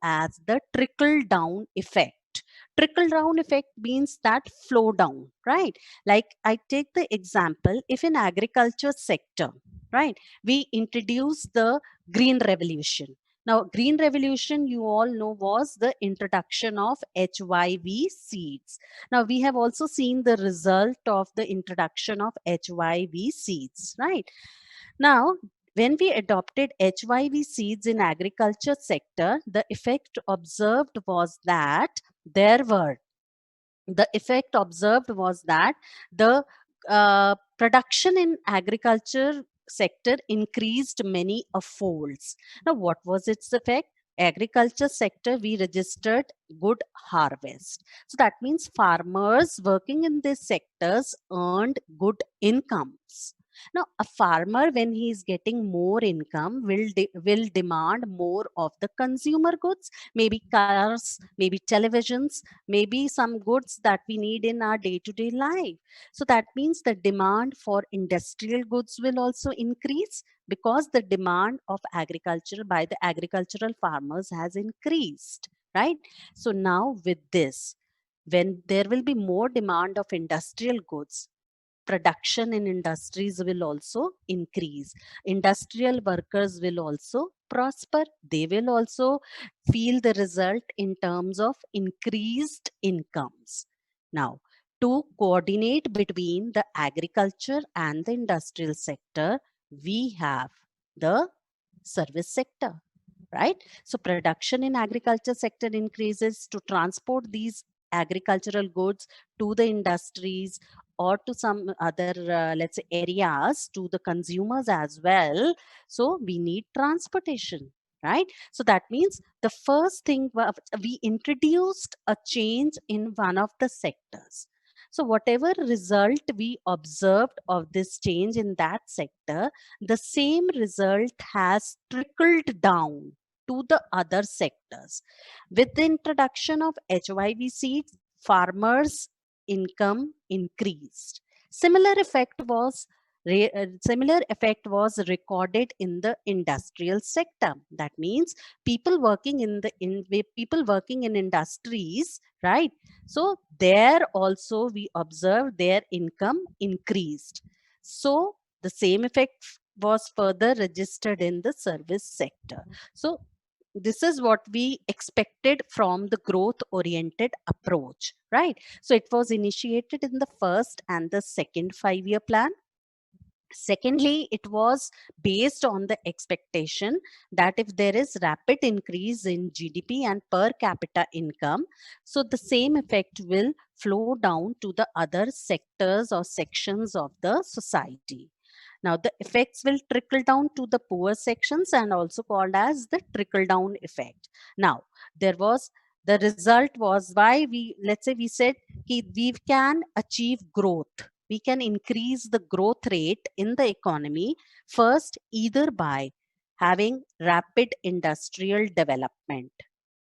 as the trickle down effect. Trickle down effect means that flow down, right? Like I take the example, if in agriculture sector, right, we introduce the green revolution. Now, green revolution, you all know, was the introduction of HYV seeds. Now, we have also seen the result of the introduction of HYV seeds, right? Now, when we adopted HYV seeds in agriculture sector, the effect observed was that there were the effect observed was that the production in agriculture sector increased many of folds. Now, what was its effect? Agriculture sector, we registered good harvest. So that means farmers working in these sectors earned good incomes. Now, a farmer, when he is getting more income, will demand more of the consumer goods, maybe cars, maybe televisions, maybe some goods that we need in our day-to-day life. So that means the demand for industrial goods will also increase because the demand of agriculture by the agricultural farmers has increased, right? So now with this, when there will be more demand of industrial goods, production in industries will also increase. Industrial workers will also prosper. They will also feel the result in terms of increased incomes. Now, to coordinate between the agriculture and the industrial sector, we have the service sector, right? So production in agriculture sector increases to transport these agricultural goods to the industries or to some other, let's say, areas to the consumers as well. So we need transportation, right? So that means the first thing we introduced a change in one of the sectors. So whatever result we observed of this change in that sector, the same result has trickled down to the other sectors. With the introduction of HYV seeds, farmers' income increased. Similar effect was similar effect was recorded in the industrial sector. That means people working in people working in industries, right? So there also we observed their income increased. So the same effect was further registered in the service sector. So this is what we expected from the growth oriented approach, right? So it was initiated in the first and the second 5-year plan. Secondly, it was based on the expectation that if there is rapid increase in GDP and per capita income, so the same effect will flow down to the other sectors or sections of the society. Now, the effects will trickle down to the poor sections and also called as the trickle down effect. Now, there was the result was why let's say we said we can achieve growth. We can increase the growth rate in the economy first either by having rapid industrial development,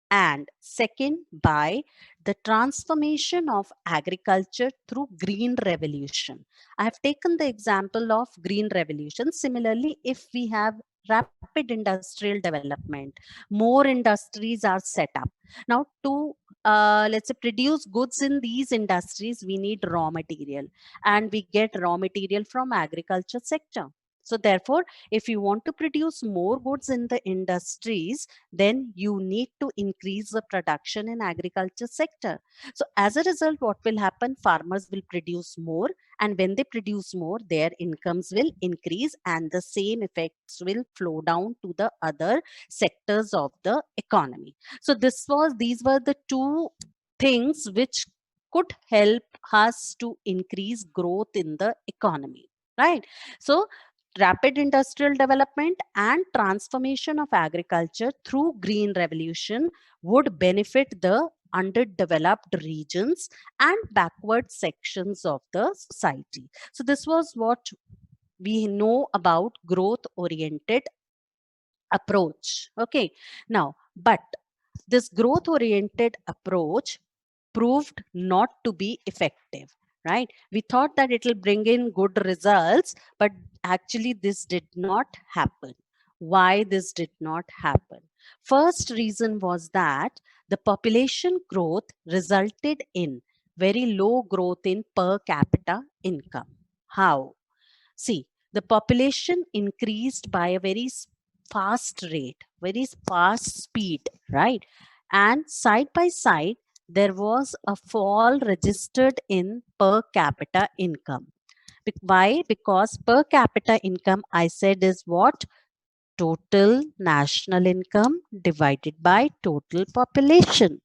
and second by the transformation of agriculture through green revolution. I have taken the example of green revolution. Similarly, if we have rapid industrial development, more industries are set up. Now, to let's say produce goods in these industries, we need raw material, and we get raw material from agriculture sector. So therefore, if you want to produce more goods in the industries, then you need to increase the production in agriculture sector. So as a result, what will happen? Farmers will produce more, and when they produce more, their incomes will increase, and the same effects will flow down to the other sectors of the economy. So these were the two things which could help us to increase growth in the economy, right? So rapid industrial development and transformation of agriculture through green revolution would benefit the underdeveloped regions and backward sections of the society. So this was what we know about growth oriented approach. Okay. Now, but this growth oriented approach proved not to be effective, right? We thought that it will bring in good results, but actually this did not happen. why this did not happen. First reason was that the population growth resulted in very low growth in per capita income. How? See, the population increased by a very fast rate, very fast speed, right? And side by side, there was a fall registered in per capita income. Why? Because per capita income, I said, is what? Total national income divided by total population.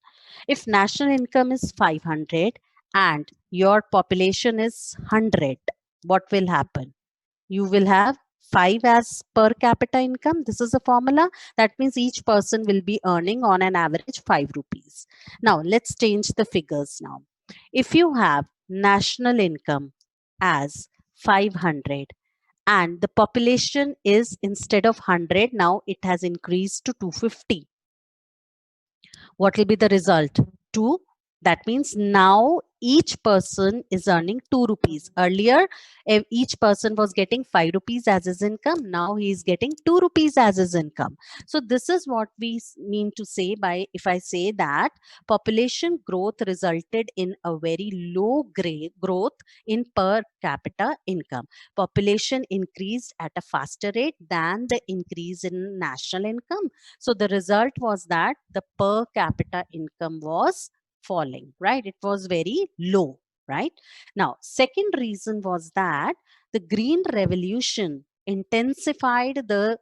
If national income is 500 and your population is 100, what will happen? You will have 5 as per capita income. This is a formula. That means each person will be earning on an average 5 rupees. Now, let's change the figures now. If you have national income as 500 and the population is, instead of 100, now it has increased to 250, what will be the result? 2. That means now each person is earning 2 rupees. Earlier, each person was getting 5 rupees as his income. Now he is getting 2 rupees as his income. So this is what we mean to say by, if I say that population growth resulted in a very low growth in per capita income. Population increased at a faster rate than the increase in national income. So the result was that the per capita income was falling, right? It was very low, right? Now, second reason was that the Green Revolution intensified the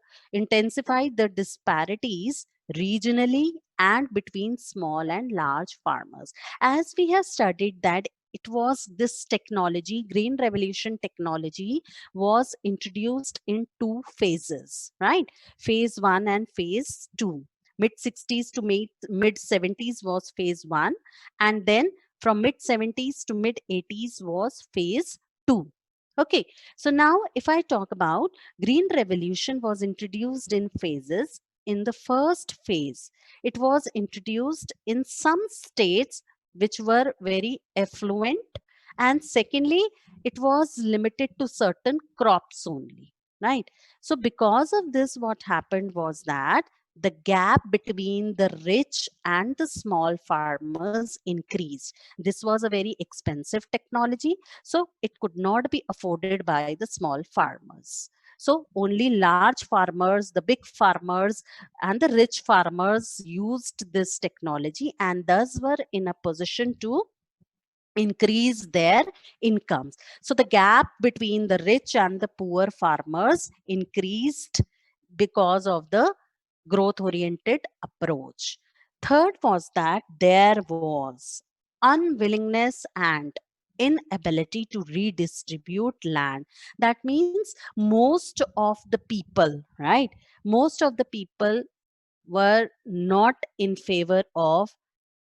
disparities regionally and between small and large farmers. As we have studied that it was this technology, Green Revolution technology, was introduced in two phases, right? Phase 1 and phase 2. Mid 60s to mid 70s was phase 1, and then from mid 70s to mid 80s was phase 2. Okay, so now if I talk about Green Revolution was introduced in phases. In the first phase, it was introduced in some states which were very affluent, and secondly, it was limited to certain crops only, right? So because of this, what happened was that the gap between the rich and the small farmers increased. This was a very expensive technology, so it could not be afforded by the small farmers. So only large farmers, the big farmers, and the rich farmers used this technology and thus were in a position to increase their incomes. So the gap between the rich and the poor farmers increased because of the growth oriented approach. Third was that there was unwillingness and inability to redistribute land. That means most of the people, right? Most of the people were not in favor of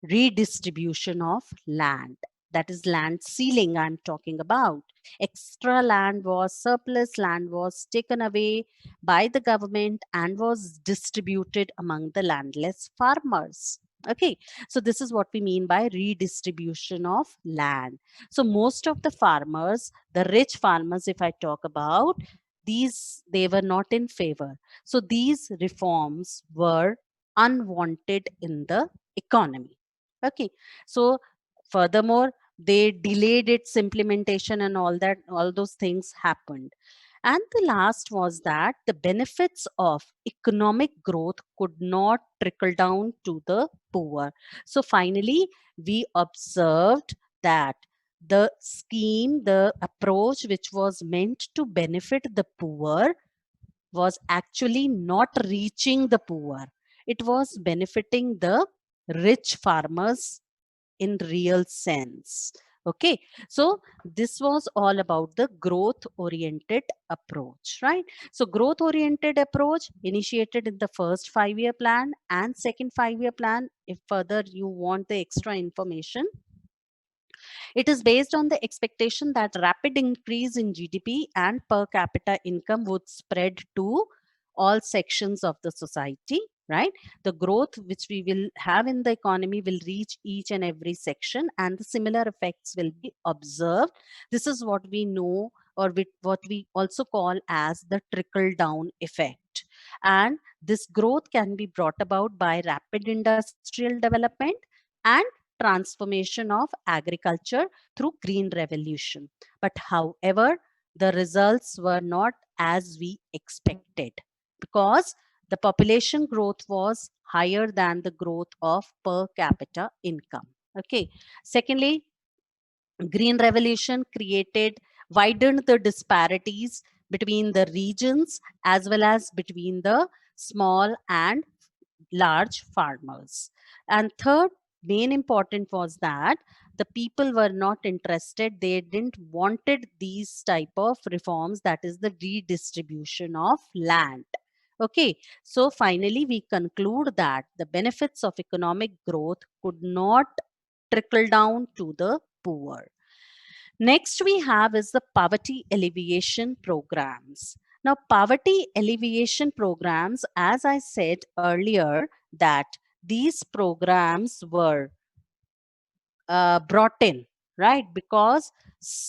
redistribution of land. That is land ceiling I'm talking about. Extra land was, surplus land was taken away by the government and was distributed among the landless farmers. Okay, so this is what we mean by redistribution of land. So most of the farmers, the rich farmers, if I talk about, these, they were not in favor. So these reforms were unwanted in the economy. Okay, so furthermore, they delayed its implementation and all that, all those things happened. And the last was that the benefits of economic growth could not trickle down to the poor. So finally, we observed that the scheme, the approach which was meant to benefit the poor was actually not reaching the poor. It was benefiting the rich farmers in real sense. Okay, so this was all about the growth oriented approach, right? So growth oriented approach initiated in the first 5-year plan and second 5-year plan. If further you want the extra information, it is based on the expectation that rapid increase in GDP and per capita income would spread to all sections of the society, right? The growth which we will have in the economy will reach each and every section, and the similar effects will be observed. This is what we know, or what we also call as the trickle down effect. And this growth can be brought about by rapid industrial development and transformation of agriculture through green revolution. But however, the results were not as we expected, because the population growth was higher than the growth of per capita income. Okay. Secondly, green revolution created widened the disparities between the regions as well as between the small and large farmers. And third main important was that the people were not interested, they didn't wanted these type of reforms, that is the redistribution of land. Okay, so finally we conclude that the benefits of economic growth could not trickle down to the poor. Next we have is the poverty alleviation programs. Now, poverty alleviation programs, as I said earlier, that these programs were brought in, right? Because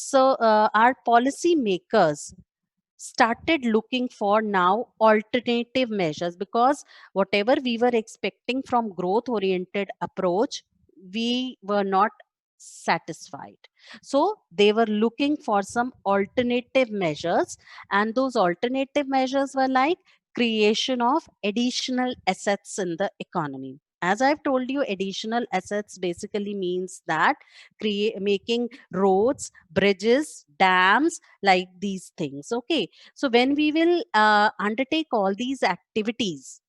our policy makers started looking for now alternative measures, because whatever we were expecting from growth oriented approach, we were not satisfied. So they were looking for some alternative measures, and those alternative measures were like creation of additional assets in the economy. As I've told you, additional assets basically means that making roads, bridges, dams, like these things. Okay, so when we will undertake all these activities,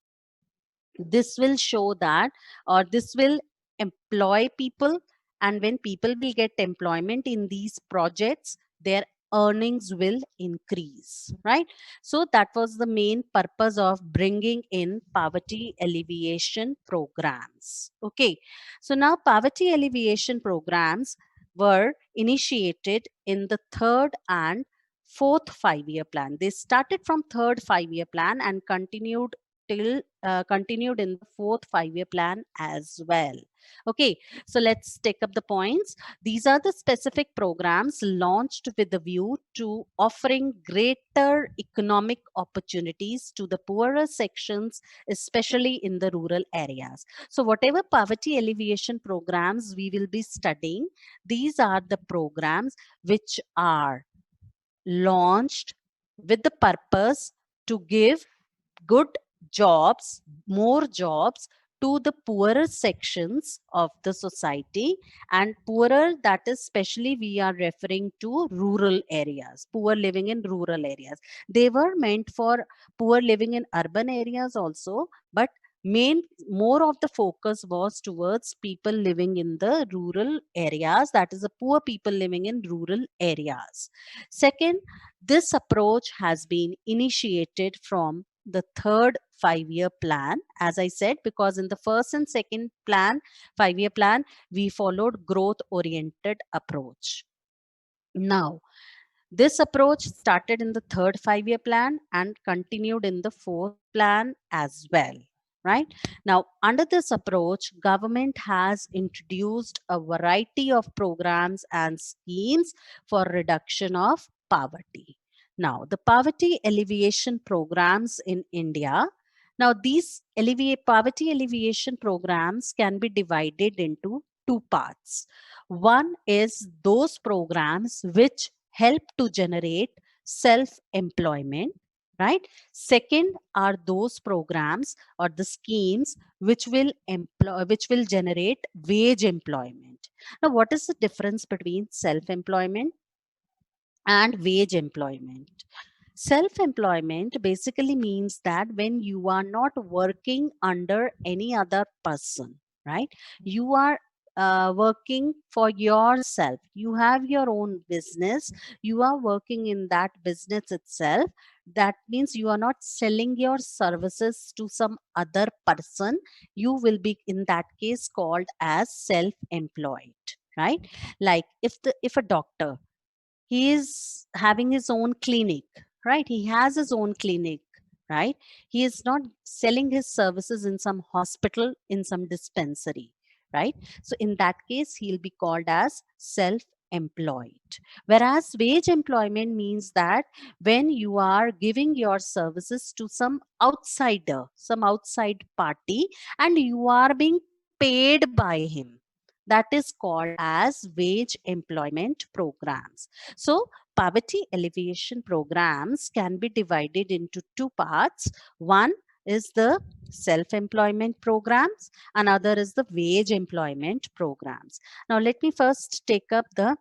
this will show that, or this will employ people, and when people will get employment in these projects, their earnings will increase, right? So that was the main purpose of bringing in poverty alleviation programs. Okay, so now poverty alleviation programs were initiated in the third and fourth 5-year plan. They started from third 5-year plan and continued in the fourth 5-year plan as well. Okay, so let's take up the points. These are the specific programs launched with the view to offering greater economic opportunities to the poorer sections, especially in the rural areas. So whatever poverty alleviation programs we will be studying, these are the programs which are launched with the purpose to give good jobs, more jobs to the poorer sections of the society. And poorer, that is specially we are referring to rural areas, poor living in rural areas. They were meant for poor living in urban areas also, but main more of the focus was towards people living in the rural areas, that is the poor people living in rural areas. Second, this approach has been initiated from the third 5-year plan, as I said, because in the first and second plan, 5-year plan, we followed growth oriented approach. Now, this approach started in the third 5-year plan and continued in the fourth plan as well. Right now, under this approach, government has introduced a variety of programs and schemes for reduction of poverty. Now, the poverty alleviation programs in India. Now, these poverty alleviation programs can be divided into two parts. One is those programs which help to generate self employment, right? Second are those programs or the schemes which will generate wage employment. Now, what is the difference between self employment and wage employment? Self employment basically means that when you are not working under any other person, right? You are working for yourself. You have your own business. You are working in that business itself. That means you are not selling your services to some other person. You will be, in that case, called as self employed, right? Like if a doctor, he is having his own clinic, right? He has his own clinic, right? He is not selling his services in some hospital, in some dispensary, right? So in that case, he'll be called as self employed. Whereas wage employment means that when you are giving your services to some outsider, some outside party, and you are being paid by him. That is called as wage employment programs. So, poverty alleviation programs can be divided into two parts. One is the self employment programs, another is the wage employment programs. Now, let me first take up the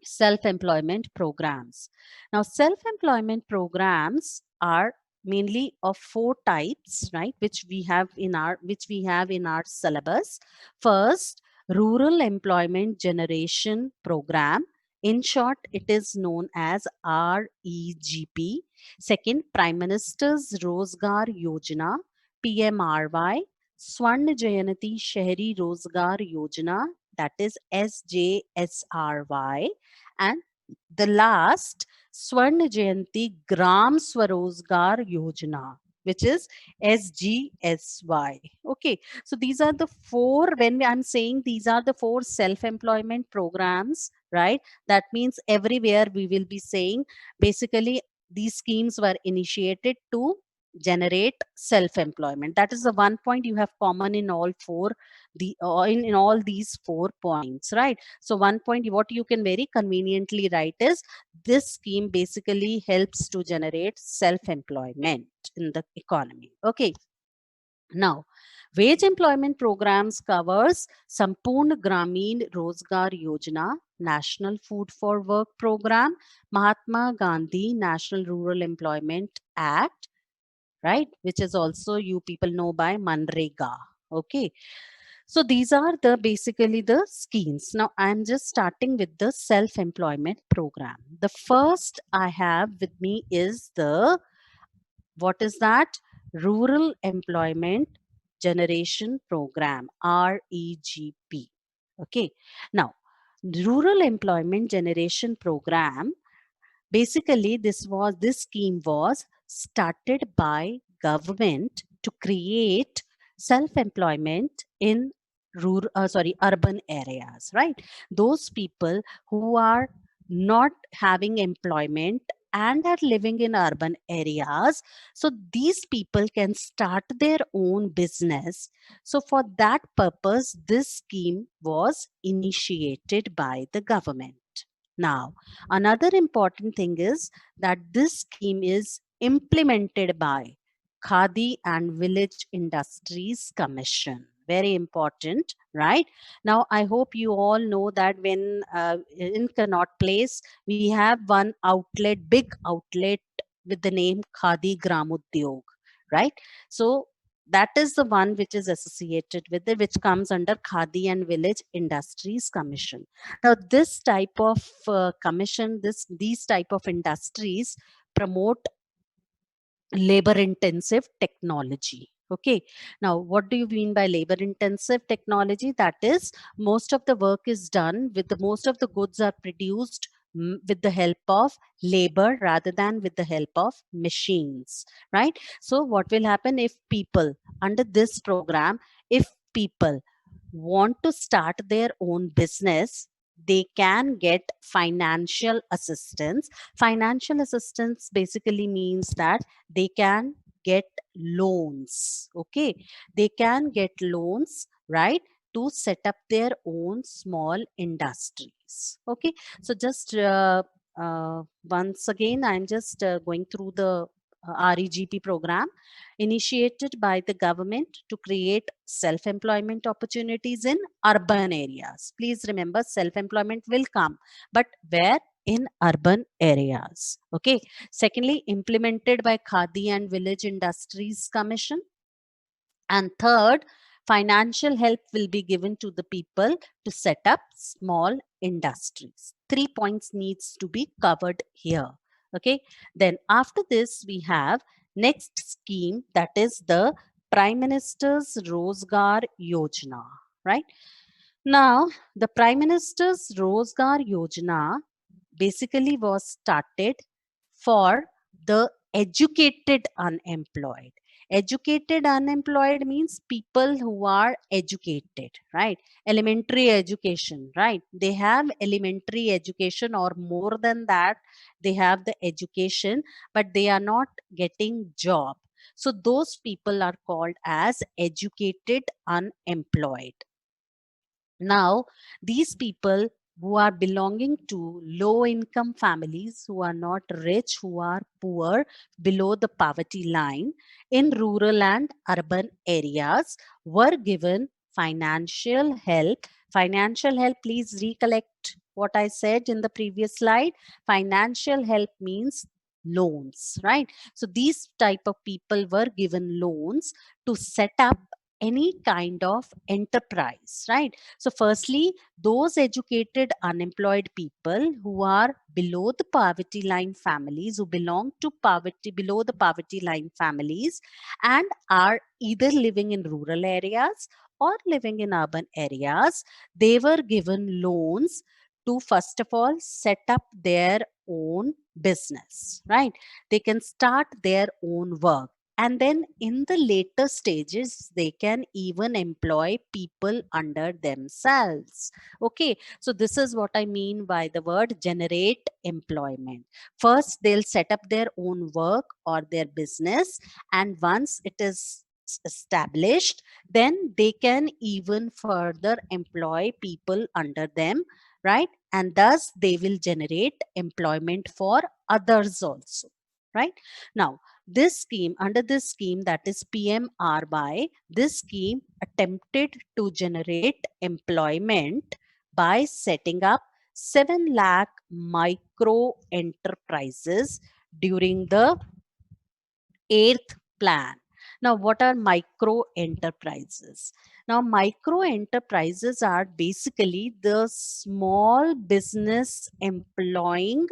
self-employment programs. Now, self-employment programs are mainly of four types, right, which we have in our syllabus. First, rural employment generation program. In short, it is known as REGP. Second, Prime Minister's Rozgar Yojana, PMRY. Swarna Jayanti Shahri Rozgar Yojana, that is SJSRY. And the last, Swarna Jayanti Gram Swarozgar Yojana, which is SGSY. Okay, so these are the four. When I'm saying these are the four self-employment programs, right? That means everywhere we will be saying basically these schemes were initiated to generate self-employment. That is the one point you have common in all four, in all these 4 points, right? So one point what you can very conveniently write is this scheme basically helps to generate self-employment in the economy. Okay. Now, wage employment programs covers Sampurna Gramin Rozgar Yojana, National Food for Work Program, Mahatma Gandhi National Rural Employment Act, right? Which is also you people know by Manrega. Okay. So these are the basically the schemes. Now I'm just starting with the self-employment program. The first I have with me is the, what is that? Rural Employment Generation Program, REGP. Okay. Now, Rural Employment Generation Program, basically this scheme was started by government to create self-employment in urban areas, right? Those people who are not having employment and are living in urban areas, so these people can start their own business. So for that purpose this scheme was initiated by the government. Now, another important thing is that this scheme is implemented by Khadi and Village Industries Commission. Very important, right? Now, I hope you all know that when in Connaught Place, we have one outlet, big outlet with the name Khadi Gramodyog, right? So that is the one which is associated with it, which comes under Khadi and Village Industries Commission. Now, this type of commission, these type of industries promote labor intensive technology. Okay. Now, what do you mean by labor intensive technology? That is, most of the work is done with most of the goods are produced with the help of labor rather than with the help of machines, right? So what will happen if people under this program, if people want to start their own business, they can get financial assistance. Financial assistance basically means that they can get loans. Okay, they can get loans, right, to set up their own small industries. Okay, so just once again I'm just going through the REGP program initiated by the government to create self-employment opportunities in urban areas. Please remember, self-employment will come, but where? In urban areas. Okay. Secondly, implemented by Khadi and Village Industries Commission. And third, financial help will be given to the people to set up small industries. 3 points needs to be covered here. Okay. Then after this, we have next scheme, that is the Prime Minister's Rozgar Yojana, right? Now, the Prime Minister's Rozgar Yojana basically was started for the educated unemployed. Educated unemployed means people who are educated, right? Elementary education, right? They have elementary education or more than that, they have the education, but they are not getting job. So those people are called as educated unemployed. Now, these people who are belonging to low income families, who are not rich, who are poor, below the poverty line in rural and urban areas, were given financial help. Financial help, please recollect what I said in the previous slide. Financial help means loans, right? So these type of people were given loans to set up any kind of enterprise, right? So firstly, those educated unemployed people who are below the poverty line families, who belong to poverty, below the poverty line families, and are either living in rural areas or living in urban areas, they were given loans to first of all set up their own business, right? They can start their own work, and then in the later stages they can even employ people under themselves. Okay, so this is what I mean by the word generate employment. First they'll set up their own work or their business, and once it is established, then they can even further employ people under them, right? And thus they will generate employment for others also, right? Now, this scheme, under this scheme, that is PMRY, this scheme attempted to generate employment by setting up 7 lakh micro enterprises during the 8th plan. Now, what are micro enterprises? Now, micro enterprises are basically the small business employing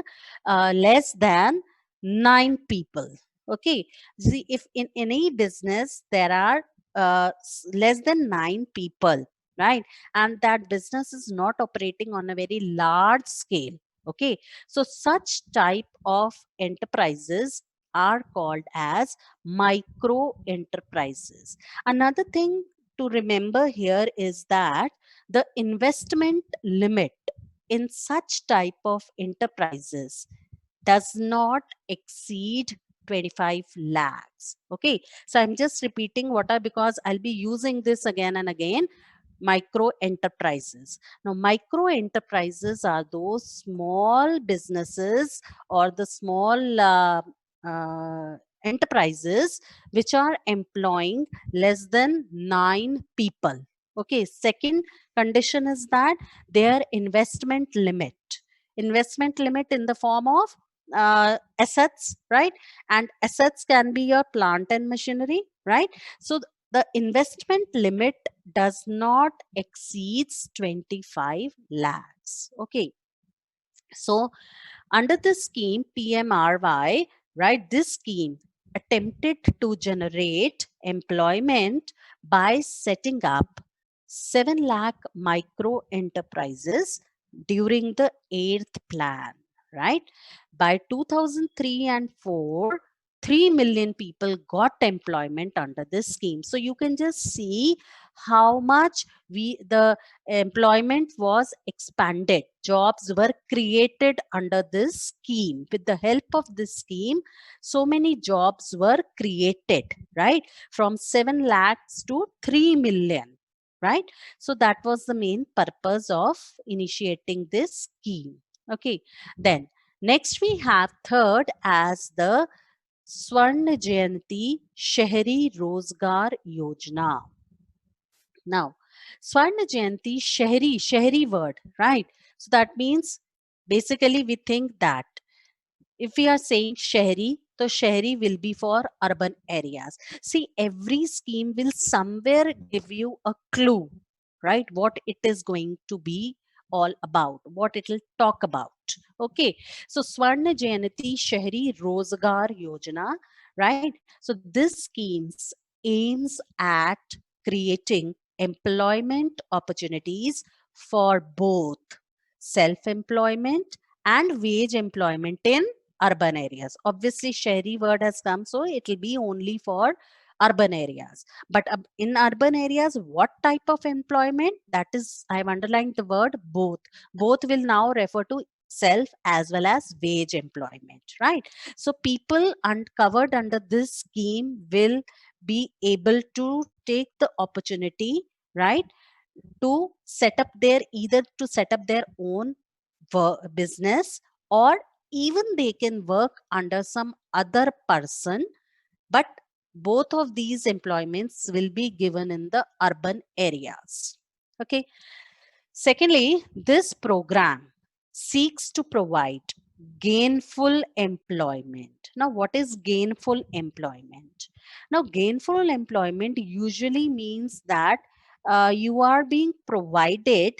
less than 9 people. Okay. See, if in any business there are less than 9 people, right? And that business is not operating on a very large scale. Okay. So, such type of enterprises are called as micro enterprises. Another thing to remember here is that the investment limit in such type of enterprises does not exceed 25 lakhs. Okay, so I'm just repeating what I, because I'll be using this again and again. Micro enterprises. Now, micro enterprises are those small businesses or the small enterprises which are employing less than 9 people. Okay, second condition is that their investment limit in the form of assets, right? And assets can be your plant and machinery, right? So the investment limit does not exceeds 25 lakhs. Okay, so under this scheme PMRY, right, this scheme attempted to generate employment by setting up 7 lakh micro enterprises during the 8th plan, right? By 2003 and 4, 3 million people got employment under this scheme. So you can just see how much the employment was expanded, jobs were created under this scheme. With the help of this scheme, so many jobs were created, right? From 7 lakhs to 3 million, right? So that was the main purpose of initiating this scheme. Okay, then next we have third as the Swarna Jayanti Shahari Rozgar Yojana. Now, Swarna Jayanti, Shahari word, right? So that means basically we think that if we are saying Shahari, so Shahari will be for urban areas. See, every scheme will somewhere give you a clue, right? What it is going to be all about, what it will talk about. Okay, so Swarna Jayanti Shahari Rozgar Yojana, right? So this schemes aims at creating employment opportunities for both self-employment and wage employment in urban areas. Obviously, Shahari word has come, so it will be only for urban areas. But in urban areas, what type of employment? That is, I have underlined the word both. Both will now refer to self as well as wage employment, right? So people covered under this scheme will be able to take the opportunity, right, to set up their either to set up their own business, or even they can work under some other person, but both of these employments will be given in the urban areas. Okay. Secondly, this program seeks to provide gainful employment. Now, what is gainful employment? Now, gainful employment usually means that you are being provided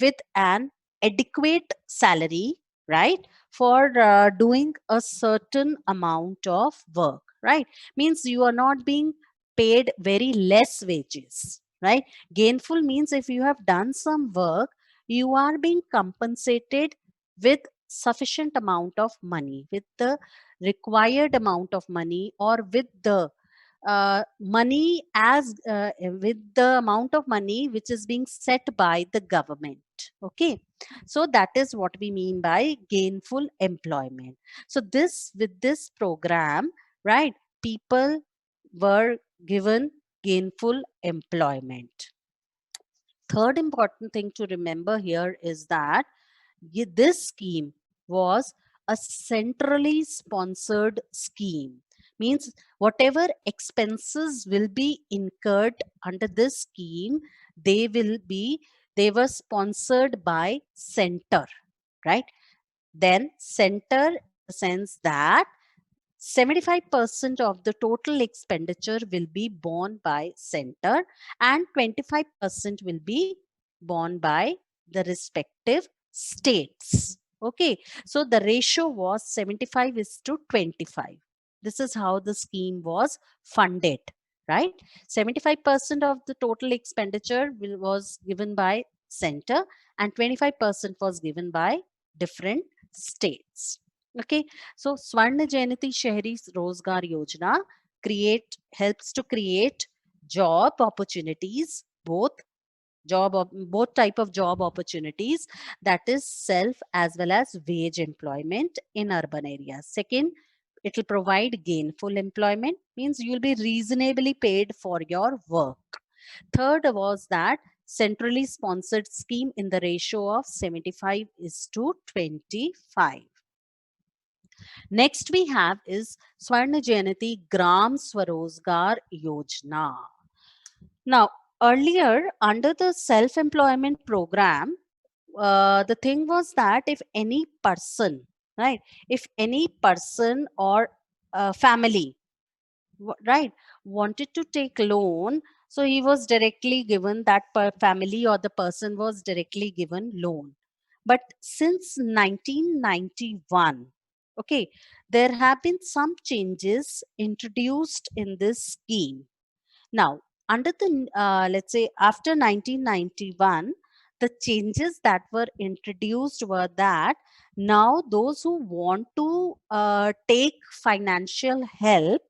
with an adequate salary, right, for doing a certain amount of work, right? Means you are not being paid very less wages, right? Gainful means if you have done some work, you are being compensated with sufficient amount of money, with the required amount of money, or with the money as with the amount of money which is being set by the government. Okay, so that is what we mean by gainful employment. So this, with this program, right, people were given gainful employment. Third important thing to remember here is that this scheme was a centrally sponsored scheme. Means whatever expenses will be incurred under this scheme, they were sponsored by center, right? Then center, in the sense that 75% of the total expenditure will be borne by center, and 25% will be borne by the respective states. Okay, so the ratio was 75 is to 25. This is how the scheme was funded, right? 75% of the total expenditure was given by center, and 25% was given by different states. Okay, so Swarna Jayanti Shahri Rozgar Yojana helps to create job opportunities, both type of job opportunities, that is self as well as wage employment in urban areas. Second, it will provide gainful employment, means you will be reasonably paid for your work. Third was that centrally sponsored scheme in the ratio of 75 is to 25. Next we have is Swarna Jayanti Gram Swarozgar Yojana. Now, earlier under the self-employment program, the thing was that if any person, right, if any person or family, right, wanted to take loan, so he was directly given, that family or the person was directly given loan. But since 1991, okay, there have been some changes introduced in this scheme. Now, under the, let's say after 1991, the changes that were introduced were that now those who want to take financial help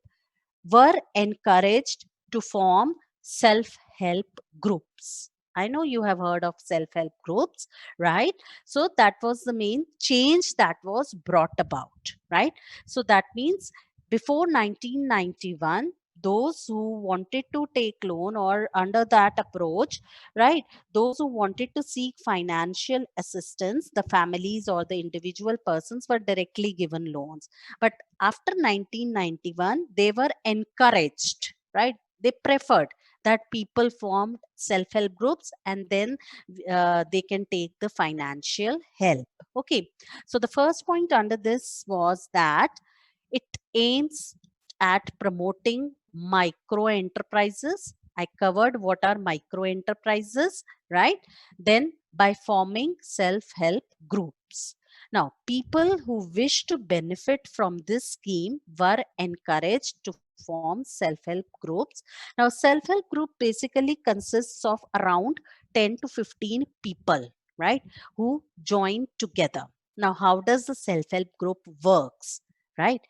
were encouraged to form self-help groups. I know you have heard of self-help groups, right? So that was the main change that was brought about, right? So that means before 1991, those who wanted to take loan or under that approach, right, those who wanted to seek financial assistance, the families or the individual persons were directly given loans. But after 1991, they were encouraged, right? They preferred that people formed self-help groups, and then they can take the financial help. Okay, so the first point under this was that it aims at promoting micro enterprises. I covered what are micro enterprises, right? Then by forming self-help groups. Now, people who wish to benefit from this scheme were encouraged to form self-help groups. Now, self-help group basically consists of around 10 to 15 people, right, who join together. Now, how does the self-help group works? right?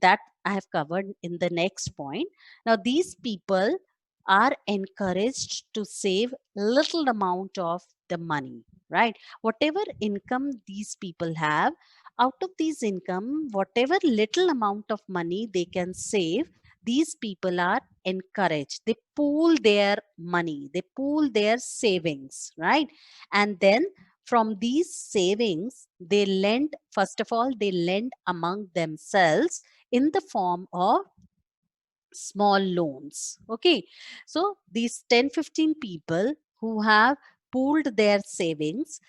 That I have covered in the next point. Now these people are encouraged to save little amount of the money, right? Whatever income these people have, out of these income, whatever little amount of money they can save, these people are encouraged. They pool their money, they pool their savings, right? And then from these savings, they lend, first of all, they lend among themselves in the form of small loans. Okay. So these 10, 15 people who have pooled their savings,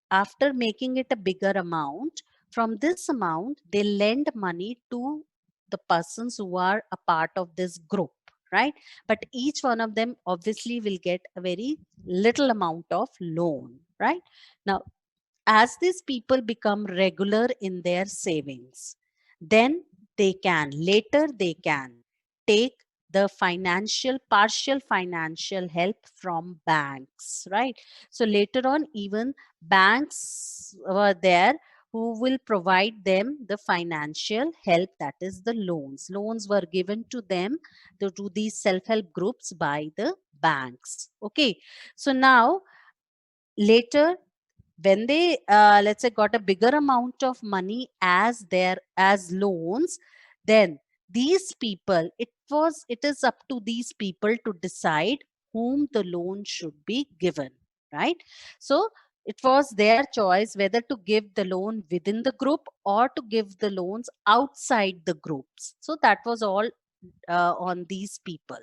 after making it a bigger amount, from this amount, they lend money to the persons who are a part of this group, right? But each one of them obviously will get a very little amount of loan, right? Now, as these people become regular in their savings, then they can take the financial, partial financial help from banks, right? So later on, even banks were there who will provide them the financial help, that is the loans. Loans were given to them, to these self-help groups by the banks. Okay. So now later, when they let's say got a bigger amount of money as their as loans, then these people, it is up to these people to decide whom the loan should be given, right? So it was their choice whether to give the loan within the group or to give the loans outside the groups. So that was all on these people.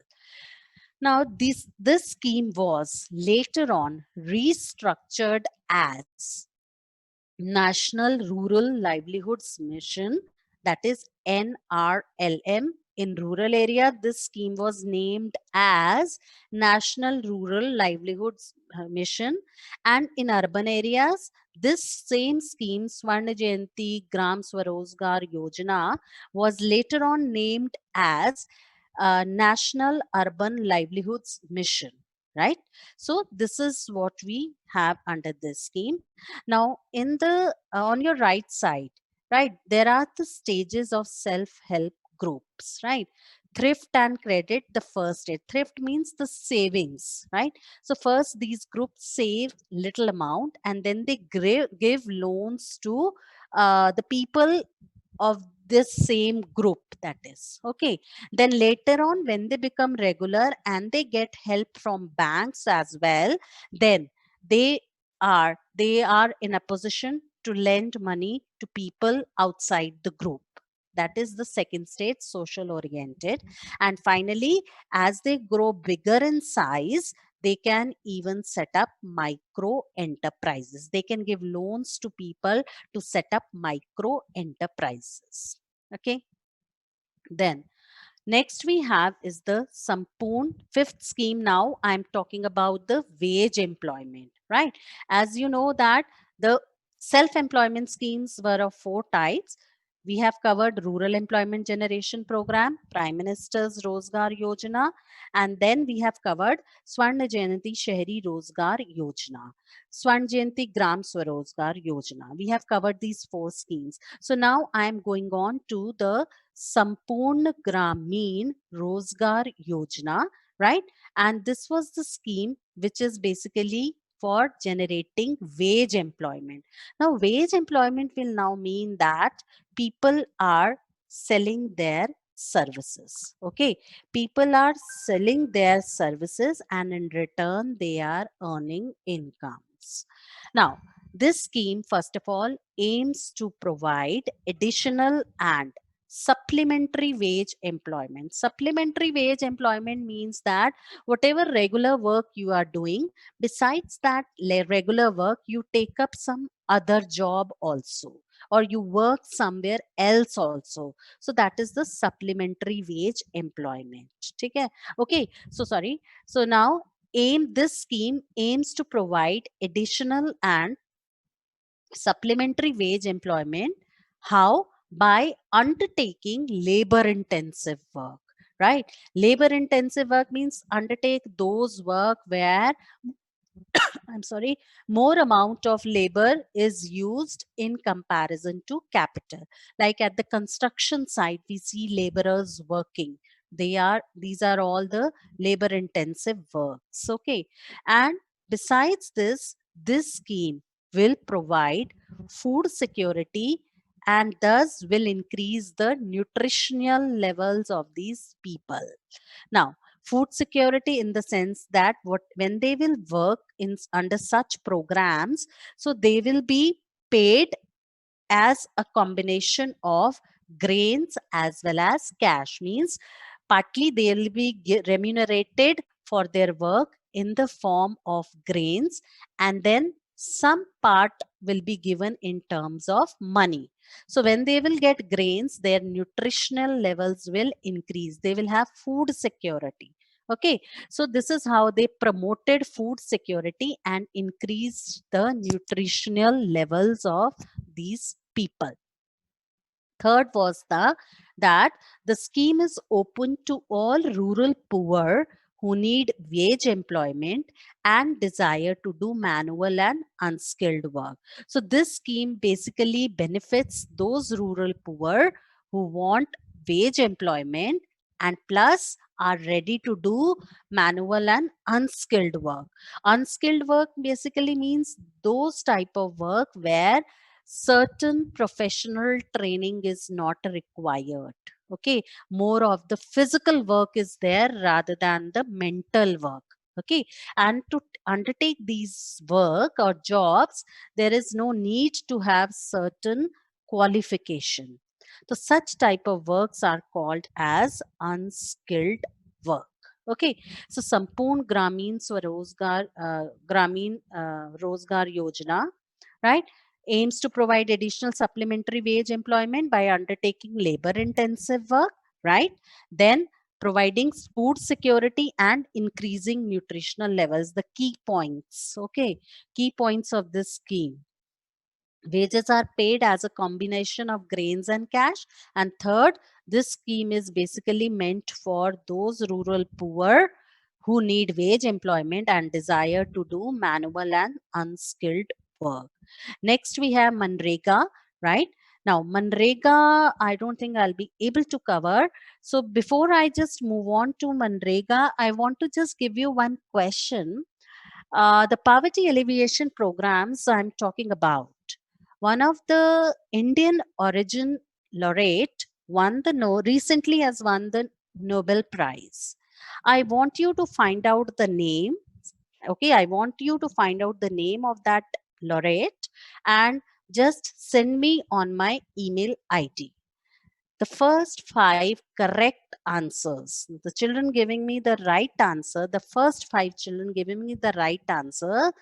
Now, this scheme was later on restructured as National Rural Livelihoods Mission, that is NRLM. In rural area, this scheme was named as National Rural Livelihoods Mission, and in urban areas, this same scheme, Swarna Jayanti Gram Swarozgar Yojana, was later on named as National Urban Livelihoods Mission, right? So this is what we have under this scheme. Now, in the on your right side, right, there are the stages of self-help groups, right? Thrift and credit, the first stage. Thrift means the savings, right? So first these groups save little amount and then they give loans to the people of this same group, that is okay. Then later on, when they become regular and they get help from banks as well, then they they are in a position to lend money to people outside the group. That is the second stage, social oriented. And finally, as they grow bigger in size, they can even set up micro enterprises. They can give loans to people to set up micro enterprises. Okay. Then next we have is the Sampoon fifth scheme. Now I'm talking about the wage employment, right? As you know that the self-employment schemes were of four types. We have covered Rural Employment Generation Program, Prime Minister's Rozgar Yojana, and then we have covered Swarna Jayanti Shahri Rozgar Yojana, Swarna Jayanti Gram Swarozgar Yojana. We have covered these four schemes. So now I am going on to the Sampoorna Gramin Rozgar Yojana, right? And this was the scheme which is basically for generating wage employment. Now, wage employment will now mean that people are selling their services. Okay, people are selling their services and in return they are earning incomes. Now, this scheme, first of all, aims to provide additional and supplementary wage employment. Supplementary wage employment means that whatever regular work you are doing, besides that regular work, you take up some other job also, or you work somewhere else also. So that is the supplementary wage employment. Okay. Okay. So sorry. So now this scheme aims to provide additional and supplementary wage employment. How? By undertaking labor intensive work, right? Labor intensive work means undertake those work where I'm sorry, more amount of labor is used in comparison to capital. Like at the construction site, we see laborers working. These are all the labor intensive works. Okay. And besides this, this scheme will provide food security and thus will increase the nutritional levels of these people. Now, food security in the sense that what when they will work in under such programs, so they will be paid as a combination of grains as well as cash. Means partly they will be remunerated for their work in the form of grains, and then some part will be given in terms of money. So when they will get grains, their nutritional levels will increase, they will have food security. Okay, so this is how they promoted food security and increased the nutritional levels of these people. Third was that the scheme is open to all rural poor who need wage employment and desire to do manual and unskilled work. So this scheme basically benefits those rural poor who want wage employment and plus are ready to do manual and unskilled work. Unskilled work basically means those type of work where certain professional training is not required. Okay, more of the physical work is there rather than the mental work. Okay, and to undertake these work or jobs, there is no need to have certain qualification. So such type of works are called as unskilled work. Okay, so Sampoorn Gramin Swarozgar Gramin Rozgar Yojana, right, aims to provide additional supplementary wage employment by undertaking labor intensive work, right? Then providing food security and increasing nutritional levels, the key points. Okay, key points of this scheme. Wages are paid as a combination of grains and cash. And third, this scheme is basically meant for those rural poor who need wage employment and desire to do manual and unskilled work. Next, we have Manrega, right? Now, Manrega, I don't think I'll be able to cover. So, before I just move on to Manrega, I want to just give you one question. The poverty alleviation programs I'm talking about. One of the Indian origin laureate won the recently has won the Nobel Prize. I want you to find out the name. Okay, I want you to find out the name of that laureate and just send me on my email ID the first five correct answers. The children giving me the right answer, the first five children giving me the right answer,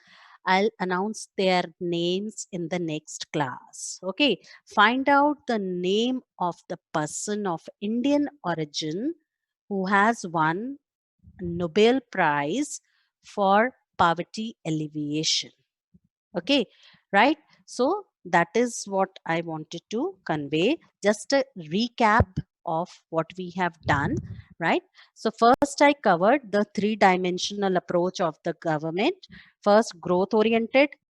I'll announce their names in the next class. Okay, find out the name of the person of Indian origin who has won a Nobel Prize for poverty alleviation. Okay, right? So that is what I wanted to convey. Just a recap of what we have done, right? So first I covered the three-dimensional approach of the government. First, growth oriented,